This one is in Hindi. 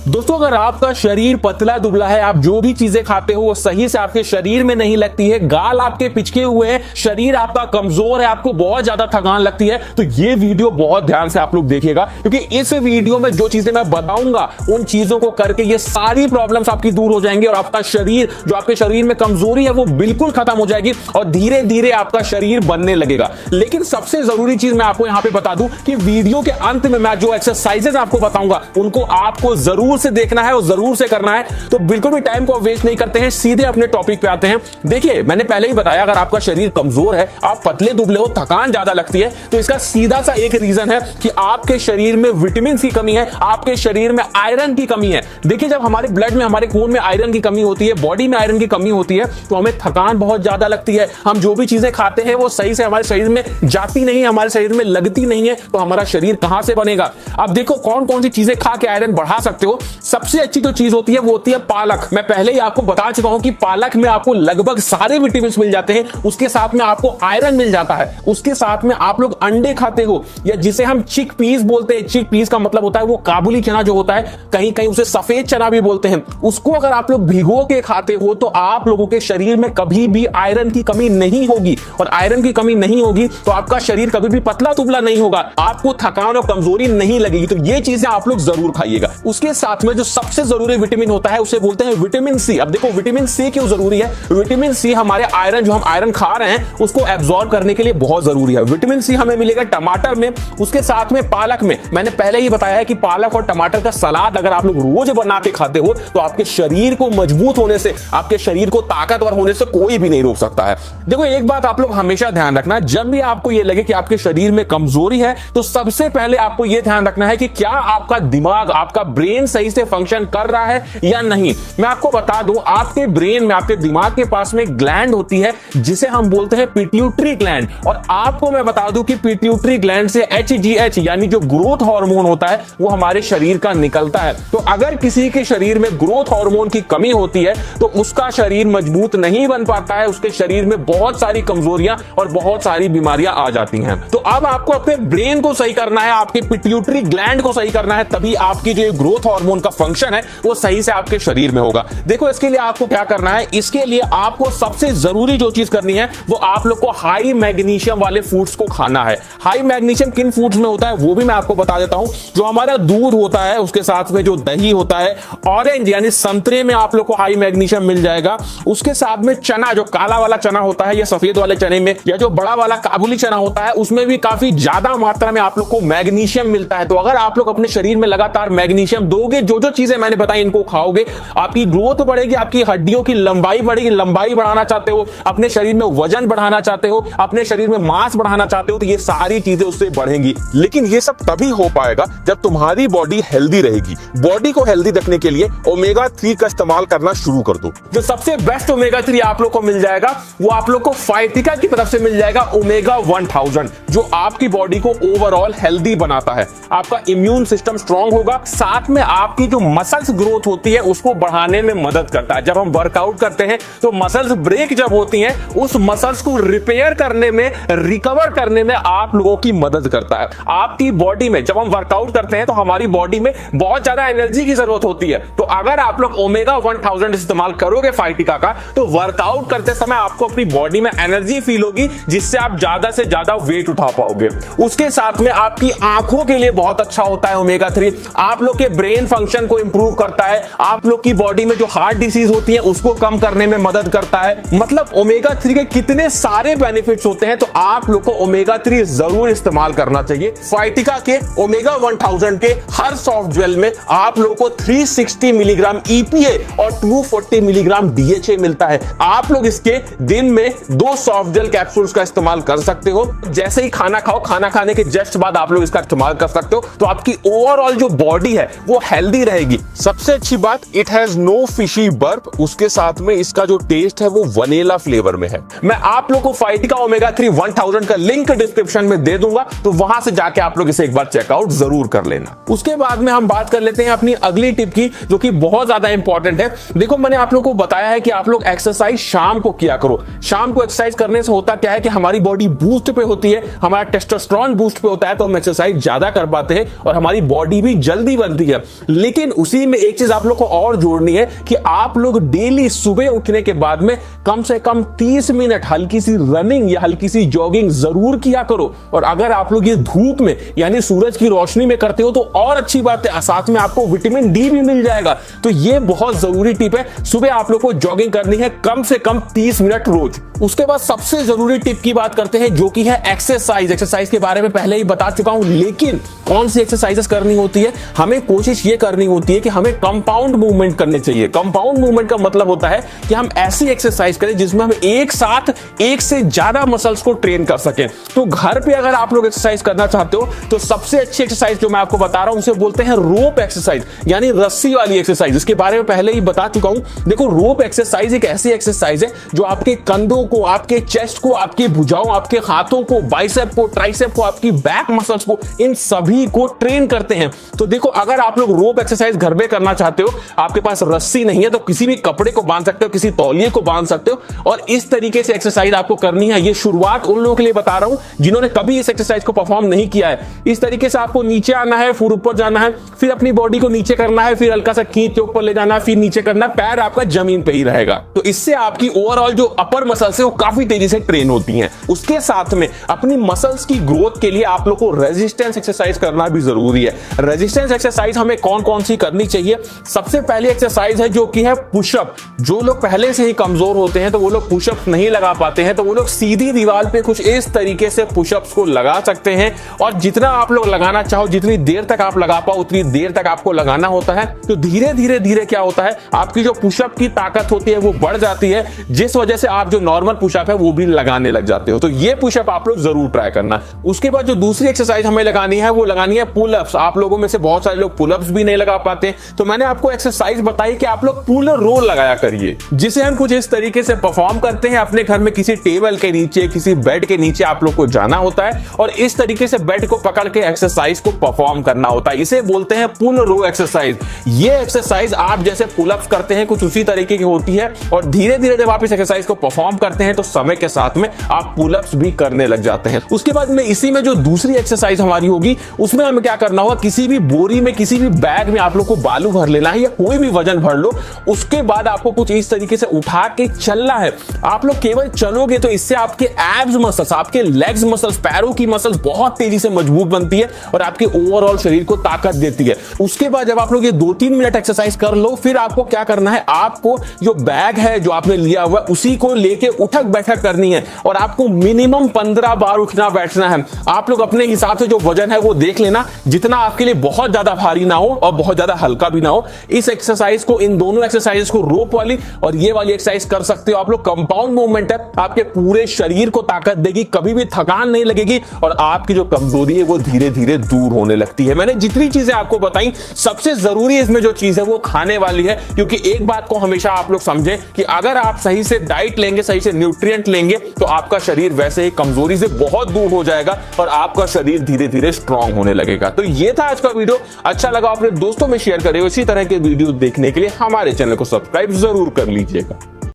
दोस्तों अगर आपका शरीर पतला दुबला है, आप जो भी चीजें खाते हो वो सही से आपके शरीर में नहीं लगती है, गाल आपके पिचके हुए हैं, शरीर आपका कमजोर है, आपको बहुत ज्यादा थकान लगती है, तो ये वीडियो बहुत ध्यान से आप लोग देखिएगा, क्योंकि इस वीडियो में जो चीजें मैं बताऊंगा उन चीजों को करके ये सारी प्रॉब्लम्स आपकी दूर हो जाएंगी और आपका शरीर, जो आपके शरीर में कमजोरी है वो बिल्कुल खत्म हो जाएगी और धीरे धीरे आपका शरीर बनने लगेगा। लेकिन सबसे जरूरी चीज मैं आपको यहां पे बता दूं कि वीडियो के अंत में मैं जो एक्सरसाइजेस आपको बताऊंगा उनको आपको जरूर से देखना है और जरूर से करना है। तो बिल्कुल भी टाइम को वेस्ट नहीं करते हैं, सीधे अपने टॉपिक पे आते हैं। देखिए मैंने पहले ही बताया, अगर आपका शरीर कमजोर है, आप पतले दुबले हो, थकान ज्यादा लगती है, तो इसका सीधा सा एक रीजन है कि आपके शरीर में विटामिन की कमी है, आपके शरीर में आयरन की कमी है। देखिए जब हमारे ब्लड में, हमारे खून में आयरन की कमी होती है, बॉडी में आयरन की कमी होती है, तो हमें थकान बहुत ज्यादा लगती है। हम जो भी चीजें खाते हैं वो सही से हमारे शरीर में जाती नहीं है, हमारे शरीर में लगती नहीं है, तो हमारा शरीर कहां से बनेगा। अब देखो कौन कौन सी चीजें खा के आयरन बढ़ा सकते हो। सबसे अच्छी जो चीज होती है वो होती है पालक। मैं पहले ही आपको बता चुका हूं कि पालक में आपको लगभग सारे विटामिन मिल जाते हैं, उसके साथ में आपको आयरन मिल जाता है। उसके साथ में आप लोग अंडे खाते हो, या जिसे हम चिक पीस बोलते हैं, चिक पीस का मतलब होता है वो काबुली चना जो होता है, कहीं कहीं उसे सफेद चना भी बोलते हैं, उसको अगर आप लोग भिगो के खाते हो तो आप लोगों के शरीर में कभी भी आयरन की कमी नहीं होगी। और आयरन की कमी नहीं होगी तो आपका शरीर कभी भी पतला दुबला नहीं होगा, आपको थकान और कमजोरी नहीं लगेगी। तो ये चीजें आप लोग जरूर खाइएगा। उसके साथ में जो सबसे जरूरी विटामिन होता है उसे बोलते हैं विटामिन सी। अब देखो विटामिन सी क्यों जरूरी है। विटामिन सी हमारे आयरन, जो हम आयरन खा रहे हैं उसको एब्जॉर्ब करने के लिए बहुत जरूरी है। विटामिन सी हमें मिलेगा टमाटर में, उसके साथ में पालक में। मैंने पहले ही बताया है कि पालक और टमाटर का सलाद अगर आप लोग रोज बना के खाते हो तो आपके शरीर को मजबूत होने से, आपके शरीर को ताकतवर होने से कोई भी नहीं रोक सकता है। देखो एक बात आप लोग हमेशा ध्यान रखना, जब भी आपको यह लगे कि आपके शरीर में कमजोरी है तो सबसे पहले आपको यह ध्यान रखना है कि क्या आपका दिमाग, आपका ब्रेन सही से फंक्शन कर रहा है या नहीं। मैं आपको बता दूं, आपके ब्रेन में, आपके दिमाग के पास में ग्लैंड होती है जिसे हम बोलते हैं पिट्यूटरी ग्लैंड। और आपको मैं बता दूं कि पिट्यूटरी ग्लैंड से HGH यानी जो ग्रोथ हार्मोन होता है वो हमारे शरीर का निकलता है। तो अगर किसी के शरीर में ग्रोथ हार्मोन की कमी होती है तो उसका शरीर मजबूत नहीं बन पाता है, उसके शरीर में बहुत सारी कमजोरियां और बहुत सारी बीमारियां आ जाती हैं। तो अब आपको अपने ब्रेन को सही करना है, आपके पिट्यूटरी ग्लैंड को सही करना है, तभी आपकी जो ग्रोथ हार्मोन का फंक्शन है वो सही से आपके शरीर में होगा। देखो इसके लिए आपको क्या करना है, इसके लिए आपको सबसे जरूरी जो चीज करनी है वो आप लोग को हाई मैग्नीशियम वाले फूड्स को खाना है। हाई मैग्नीशियम किन फूड्स में होता है वो भी मैं आपको बता देता हूं। जो हमारा दूध होता है, उसके साथ में जो दही होता है, ऑरेंज यानी संतरे में आप लोग को हाई मैग्नीशियम मिल जाएगा। उसके साथ में चना, जो काला वाला चना होता है या सफेद वाले चने में, या जो बड़ा वाला काबुली चना होता है उसमें भी काफी ज्यादा मात्रा में आप लोग को मैग्नीशियम मिलता है। तो अगर आप लोग अपने शरीर में लगातार मैग्नीशियम दोगे, जो जो चीजें मैंने बताई इनको खाओगे, आपकी ग्रोथ बढ़ेगी, आपकी हड्डियों की लंबाई बढ़ेगी। लंबाई बढ़ाना चाहते हो, अपने शरीर में वजन बढ़ाना चाहते हो, अपने शरीर में मांस बढ़ाना चाहते हो, तो ये सारी चीजें उससे बढ़ेंगी। लेकिन ये सब तभी हो पाएगा जब तुम्हारी बॉडी हेल्दी रहेगी। बॉडी को हेल्दी रखने के लिए ओमेगा 3 का इस्तेमाल करना शुरू कर दो। जो सबसे बेस्ट ओमेगा 3 आप लोग को मिल जाएगा वो आप लोग को फाइटिका की तरफ से मिल जाएगा, ओमेगा 1000, जो आपकी बॉडी को ओवरऑल हेल्दी बनाता है। आपका इम्यून सिस्टम स्ट्रांग होगा, साथ में आपकी जो मसल्स ग्रोथ होती है उसको बढ़ाने में मदद करता है। जब हम वर्कआउट करते हैं तो मसल्स ब्रेक जब होती हैं, उस मसल्स को रिपेयर करने में, रिकवर करने में आप लोगों की मदद करता है। आपकी बॉडी में जब हम वर्कआउट करते हैं तो हमारी बॉडी में बहुत ज्यादा एनर्जी की जरूरत होती है। तो अगर आप लोग ओमेगा 1000 इस्तेमाल करोगे फाइटिका का, तो वर्कआउट करते समय आपको अपनी बॉडी में एनर्जी फील होगी, जिससे आप ज्यादा से ज्यादा वेट उठा पाओगे। उसके साथ में आपकी आंखों के लिए बहुत अच्छा होता है ओमेगा 3। आप लोग के ब्रेन फंक्शन को इंप्रूव करता है, आप लोग की बॉडी में जो हार्ट डिसीज होती है उसको कम करने में मदद करता है। मतलब ओमेगा 3 के कितने सारे बेनिफिट्स होते हैं, तो आप लोग को ओमेगा 3 जरूर इस्तेमाल करना चाहिए। फाइटिका के ओमेगा 1000 के हर सॉफ्ट जेल में आप लोगों को 360 मिलीग्राम EPA और 240 मिलीग्राम DHA मिलता है। आप लोग इसके दिन में 2 सॉफ्ट जेल कैप्सूल्स का इस्तेमाल कर सकते हो। जैसे ही खाना खाओ, खाना खाने के जस्ट बाद आप लोग इसका इस्तेमाल कर सकते हो, तो आपकी ओवरऑल जो बॉडी है वो हेल्दी रहेगी। सबसे अच्छी बात, इट हैज नो फिशी बर्फ। उसके साथ में इसका जो टेस्ट है वो वनीला फ्लेवर में है। मैं आप लोग को फाइटिका ओमेगा 3 1000 का लिंक डिस्क्रिप्शन में दे दूंगा, तो वहां से जाके आप लोग इसे एक बार चेकआउट जरूर कर लेना। उसके बाद में हम बात कर लेते हैं अपनी अगली टिप की, जो कि बहुत ज्यादा इंपॉर्टेंट है। देखो मैंने आप लोग को बताया है कि आप लोग एक्सरसाइज शाम को किया करो। शाम को एक्सरसाइज करने से होता क्या है कि हमारी बॉडी बूस्ट पे होती है, हमारा टेस्टोस्टेरोन बूस्ट पे होता है, तो हम एक्सरसाइज ज्यादा कर पाते हैं और हमारी बॉडी भी जल्दी बनती है। लेकिन उसी में एक चीज आप लोग को और जोड़नी है कि आप लोग डेली सुबह उठने के बाद में कम से कम 30 मिनट हल्की सी रनिंग या हल्की सी जॉगिंग जरूर किया करो। और अगर आप लोग ये धूप में यानी सूरज की रोशनी में करते हो तो और अच्छी बात है, साथ में आपको विटामिन डी भी मिल जाएगा। तो ये बहुत जरूरी टिप है, सुबह आप लोग को जॉगिंग करनी है कम से कम 30 मिनट रोज। उसके बाद सबसे जरूरी टिप की बात करते हैं जो कि है एक्सरसाइज। एक्सरसाइज के बारे में पहले ही बता चुका हूं, लेकिन कौन सी एक्सरसाइजेस करनी होती है, हमें कोशिश ये करनी होती है कि हमें कंपाउंड मूवमेंट करने चाहिए। कंपाउंड मूवमेंट का मतलब होता है कि हम ऐसी एक्सरसाइज करें जिसमें हम एक साथ एक से ज्यादा मसल्स को ट्रेन कर सकें। तो घर पे अगर आप लोग एक्सरसाइज करना चाहते हो तो सबसे अच्छी एक्सरसाइज जो मैं आपको बता रहा हूं उसे बोलते हैं रोप एक्सरसाइज, यानी रस्सी वाली एक्सरसाइज। इसके बारे में पहले ही बता चुका हूं। देखो, रोप एक्सरसाइज एक ऐसी एक्सरसाइज है जो आपके कंधों को, आपके चेस्ट को, आपकी भुजाओं, आपके हाथों को, बाइसेप को, ट्राइसेप को, आपकी बैक मसल्स को, इन सभी को ट्रेन करते हैं। तो देखो, अगर आप लोग रोप एक्सरसाइज घर में करना चाहते हो, आपके पास रस्सी नहीं है तो किसी भी कपड़े को बांध सकते हो, किसी तौलिए को बांध सकते हो और इस तरीके से एक्सरसाइज आपको करनी है। ये शुरुआत उन लोगों के लिए बता रहा हूं जिन्होंने कभी इस एक्सरसाइज को परफॉर्म नहीं किया है। इस तरीके से आपको नीचे आना है, फिर ऊपर जाना है, फिर अपनी बॉडी को नीचे करना है, फिर हल्का सा खींच के ऊपर ले जाना है, फिर नीचे करना है, पैर आपका जमीन पे ही रहेगा। तो इससे आपकी ओवरऑल जो अपर मसल्स है वो काफी तेजी से ट्रेन होती हैं। उसके साथ में अपनी मसल्स की ग्रोथ के लिए आप लोग को रेजिस्टेंस एक्सरसाइज करना भी जरूरी है। रेजिस्टेंस एक्सरसाइज हमें कौन कौन सी करनी चाहिए? सबसे पहली एक्सरसाइज है जो कि है पुशअप। जो लोग पहले से ही कमजोर होते हैं तो वो लोग पुशअप नहीं लगा पाते हैं, तो वो लोग सीधी दीवार पे कुछ इस तरीके से पुशअप्स को लगा सकते हैं और जितना आप लोग लगाना चाहो, जितनी देर तक आप लगा पाओ उतनी देर तक आपको लगाना होता है। तो धीरे धीरे धीरे क्या होता है, आपकी जो पुशअप की ताकत होती है वो बढ़ जाती है, जिस वजह से आप जो नॉर्मल पुशअप है वो भी लगाने लग जाते हो। तो ये पुशअप आप लोग जरूर ट्राई करना। उसके बाद जो दूसरी एक्सरसाइज हमें लगानी है वो लगानी है पुलअप्स। आप लोगों में से बहुत सारे लोग पुलअप्स भी नहीं लगा पाते, तो मैंने आपको एक्सरसाइज बताई कि आप लोग पुल रोल लगाया करिए, जिसे हम कुछ इस तरीके से परफॉर्म करते हैं। अपने घर में किसी टेबल के नीचे, किसी बेड के नीचे आप लोग को जाना होता है और इस तरीके से बेड को पकड़ के एक्सरसाइज को परफॉर्म करना होता है। इसे बोलते हैं पुल रो एक्सरसाइज। ये एक्सरसाइज आप जैसे पुलअप्स करते हैं कुछ उसी तरीके की होती है और धीरे धीरे जब आप इस एक्सरसाइज को परफॉर्म करते हैं तो समय के साथ में आप पुलअप्स भी करने लग जाते हैं। उसके बाद में इसी में जो दूसरी एक्सरसाइज हमारी होगी उसमें हमें क्या करना होगा, किसी भी बोरी में, किसी भी बैग में आप लोग को बालू भर लेना है या कोई भी वजन भर लो। उसके बाद आपको कुछ इस तरीके से उठा के चलना है। आप लोग केवल चलोगे तो इससे आपके एब्स मसल्स, आपके लेग्स मसल्स, पैरों की मसल्स बहुत तेजी से मजबूत बनती है और आपके ओवरऑल शरीर को ताकत देती है। उसके बाद जब आप लोग ये 2-3 मिनट एक्सरसाइज कर लो, फिर आपको क्या करना है, आपको जो बैग है जो आपने लिया हुआ उसी को लेके उठक बैठक करनी है और आपको मिनिमम 15 बार उठना बैठना है। आप लोग अपने हिसाब से जो वजन है वो देख लेना, जितना आपके लिए बहुत ज्यादा भारी ना हो और बहुत ज्यादा हल्का भी ना हो। इस एक्सरसाइज को, इन दोनों एक्सरसाइज को, रोप वाली और ये वाली एक्सरसाइज कर सकते हो आप लोग। कंपाउंड मूवमेंट है, आपके पूरे शरीर को ताकत देगी, कभी भी थकान नहीं लगेगी और आपकी जो कमजोरी है वो धीरे धीरे दूर होने लगती है। मैंने जितनी चीजें आपको बताई, सबसे जरूरी इसमें जो चीज है वो खाने वाली है, क्योंकि एक बात को हमेशा आप लोग समझें कि अगर आप सही से डाइट लेंगे, सही से न्यूट्रिएंट लेंगे तो आपका शरीर वैसे ही कमजोरी से बहुत दूर हो जाएगा और आपका शरीर धीरे धीरे स्ट्रांग होने लगेगा। तो ये था आज का वीडियो। अच्छा लगा अपने दोस्तों में शेयर करें। इसी तरह के वीडियो देखने के लिए हमारे चैनल को सब्सक्राइब जरूर कर लीजिएगा।